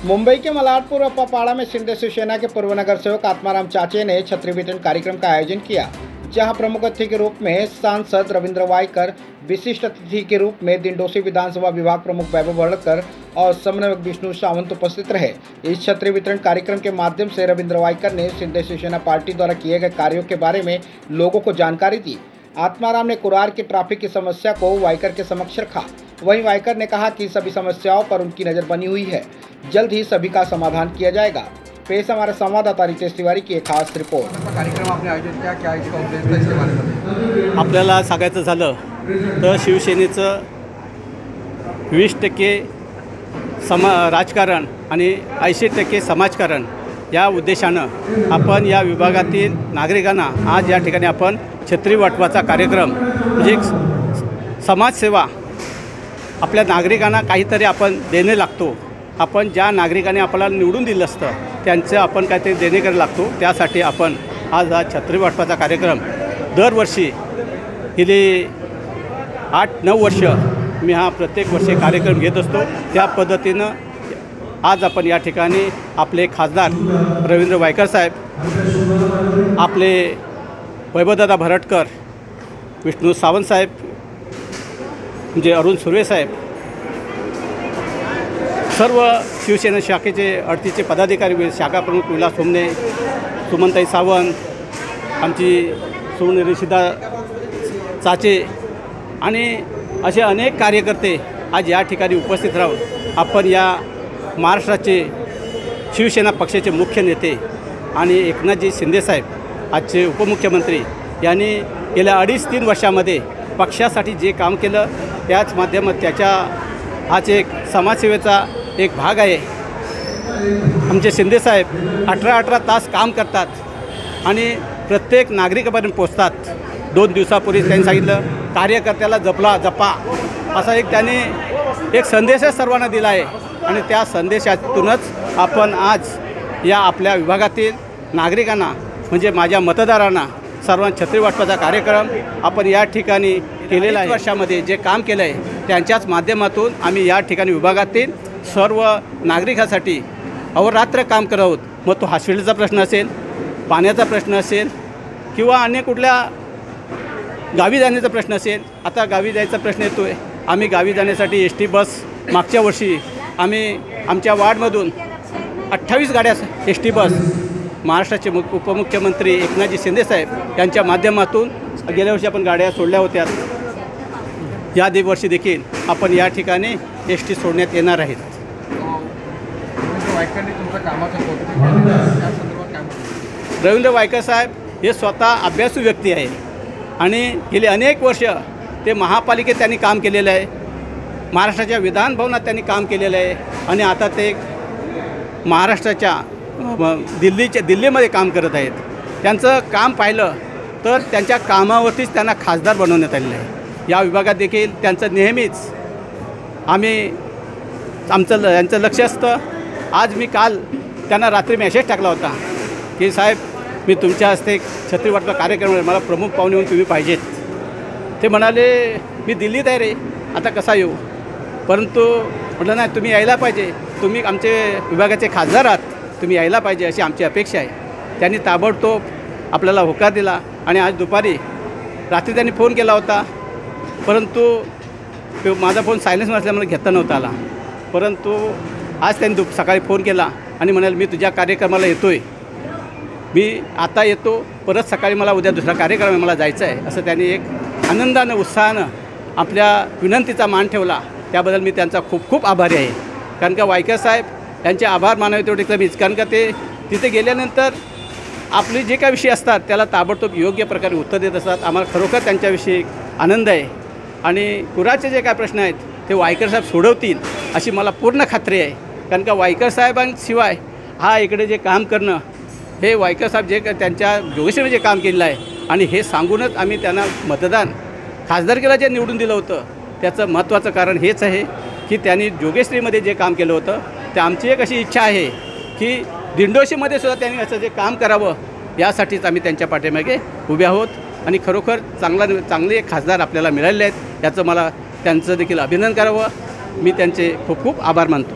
मुंबई के मलारपुर अप्पापाड़ा में सिंध शिवसेना के पूर्व नगर सेवक आत्माराम चाचे ने छतरी वितरण कार्यक्रम का आयोजन किया, जहां प्रमुख अतिथि के रूप में सांसद रविंद्र वायकर, विशिष्ट अतिथि के रूप में दिंडोशी विधानसभा विभाग प्रमुख वैभव वर्णकर और समन्वयक विष्णु सावंत उपस्थित रहे। इस छतरी वितरण कार्यक्रम के माध्यम से रविंद्र वायकर ने सिंध शिवसेना पार्टी द्वारा किए गए कार्यों के बारे में लोगों को जानकारी दी। आत्माराम ने कुरार की ट्रैफिक की समस्या को वायकर के समक्ष रखा। वहीं वायकर ने कहा कि सभी समस्याओं पर उनकी नज़र बनी हुई है, जल्द ही सभी का समाधान किया जाएगा। पेश हमारे संवाददाता रितेश तिवारी की एक खास रिपोर्ट। कार्यक्रम आपने आयोजित किया, क्या इसका उद्देश था, इसके बारे में आपल्याला सांगायचं झालं तर शिवसेनेचं 20% राजकारण आणि 80% समाजकारण या उद्देशानं आपण या विभागातील नागरिकांना आज या ठिकाणी आपण छत्री वाटपाचा कार्यक्रम म्हणजे एक समाजसेवा, आपल्या नागरिकांना काहीतरी आपण देणे लागतो। आपण ज्या नागरिकांनी आपल्याला निवडून दिलं असतं त्यांचं आपण काहीतरी देणे करायला लागतो, त्यासाठी आपण आज हा छत्री वाटपाचा कार्यक्रम दरवर्षी गेली 8-9 वर्ष मी हा प्रत्येक वर्षी कार्यक्रम घेत असतो। त्या पद्धतीनं आज आपण या ठिकाणी आपले खासदार रवींद्र वायकर साहेब, आपले वैभवदादा भरटकर, विष्णू सावंत साहेब, म्हणजे अरुण सुर्वे साहेब, सर्व शिवसेना शाखेचे 38 पदाधिकारी, शाखा प्रमुख विलास सोमने, सुमनताई सावंत, आमची सोनू ऋषिदा चाचे आणि असे अनेक कार्यकर्ते आज या ठिकाणी उपस्थित राहून आपण या महाराष्ट्राचे शिवसेना पक्षाचे मुख्य नेते आणि एकनाथजी शिंदे साहेब, आजचे उपमुख्यमंत्री, यांनी गेल्या 2.5-3 वर्षामध्ये पक्षासाठी जे काम केलं त्याच माध्यमात त्याच्या हाच एक समाजसेवेचा एक भाग आहे। आमचे शिंदे साहेब 18 तास काम करतात आणि प्रत्येक नागरिकापर्यंत पोचतात। 2 दिवसापूर्वी त्यांनी सांगितलं कार्यकर्त्याला जपा असा एक त्यांनी एक संदेश सर्वांना दिला आहे आणि त्या संदेशातूनच आपण आज या आपल्या विभागातील नागरिकांना म्हणजे माझ्या मतदारांना सर्वांना छत्री वाटपाचा कार्यक्रम आपण या ठिकाणी केलेला आहे। वर्षामध्ये जे काम केलं आहे त्यांच्याच माध्यमातून आम्ही या ठिकाणी विभागातील सर्व नागरिकांसाठी अहोरात्र काम करत आहोत। मग तो हॉस्पिटलचा प्रश्न असेल, पाण्याचा प्रश्न असेल किंवा अन्य कुठल्या गावी जाण्याचा प्रश्न असेल। आता गावी जायचा प्रश्न येतो आहे, आम्ही गावी जाण्यासाठी ST बस मागच्या वर्षी आम्ही आमच्या वार्डमधून 28 गाड्या ST बस महाराष्ट्राचे उपमुख्यमंत्री एकनाथजी शिंदे साहेब यांच्या माध्यमातून गेल्या वर्षी आपण गाड्या सोडल्या होत्या। या वर्षी देखील आपण या ठिकाणी ST सोडण्यात येणार आहेत। रवींद्र वायकर साहेब हे स्वतः अभ्यासू व्यक्ती आहे आणि गेली अनेक वर्ष ते महापालिकेत त्यांनी काम केलेलं आहे, महाराष्ट्राच्या विधान भवनात त्यांनी काम केलेलं आहे आणि आता ते महाराष्ट्राच्या दिल्लीमध्ये काम करत आहेत। त्यांचं काम पाहिलं तर त्यांच्या कामावरतीच त्यांना खासदार बनवण्यात आलेलं आहे। या विभागात देखील त्यांचं नेहमीच यांचं लक्ष असतं। आज मी काल त्यांना रात्री मेसेज टाकला होता की साहेब मी तुमच्या हस्ते छत्री वाटपा कार्यक्रम मला प्रमुख पाहुणे म्हणून तुम्ही पाहिजेत। ते म्हणाले मी दिल्लीत आहे रे, आता कसा येऊ, परंतु म्हटलं नाही तुम्ही यायला पाहिजे, तुम्ही आमचे विभागाचे खासदार आहात, तुम्ही यायला पाहिजे अशी आमची अपेक्षा आहे। त्यांनी ताबडतोब आपल्याला होकार दिला आणि आज दुपारी रात्री त्यांनी फोन केला होता, परंतु माझा फोन सायलेन्स नसल्यामुळे घेता नव्हता आला। परंतु आज त्यांनी सकाळी फोन केला आणि म्हणाले मी तुझ्या कार्यक्रमाला येतो आहे, मी आता येतो, परत सकाळी मला उद्या दुसरा कार्यक्रम आहे, मला जायचं आहे, असं त्यांनी एक आनंदानं उत्साहानं आपल्या विनंतीचा मान ठेवला। त्याबद्दल मी त्यांचा खूप खूप आभारी आहे। कारण का वायकर साहेब यांचे आभार मानावे तेवढे कमीच, कारण का ते तिथे गेल्यानंतर आपले जे काही विषय असतात त्याला ताबडतोब योग्य प्रकारे उत्तर देत असतात। आम्हाला खरोखर त्यांच्याविषयी आनंद आहे आणि कुराचे जे काय प्रश्न आहेत ते वायकर साहेब सोडवतील अशी मला पूर्ण खात्री आहे। कारण का वायकर साहेबांशिवाय हा इकडे जे काम करणं हे वायकर साहेब जे त्यांच्या जोगेश्वरीने जे काम केलेलं आहे आणि हे सांगूनच आम्ही त्यांना मतदान खासदारकीला जे निवडून दिलं होतं त्याचं महत्त्वाचं कारण हेच आहे की त्यांनी जोगेश्वरीमध्ये जे काम केलं होतं। ते आमची एक अशी इच्छा आहे की दिंडोशीमध्ये सुद्धा त्यांनी असं जे काम करावं, यासाठीच आम्ही त्यांच्या पाठीमागे उभे आहोत आणि खरोखर चांगले खासदार आपल्याला मिळालेले आहेत, याचं मला त्यांचं देखील अभिनंदन करावं। मी त्यांचे खूप खूप आभार मानतो।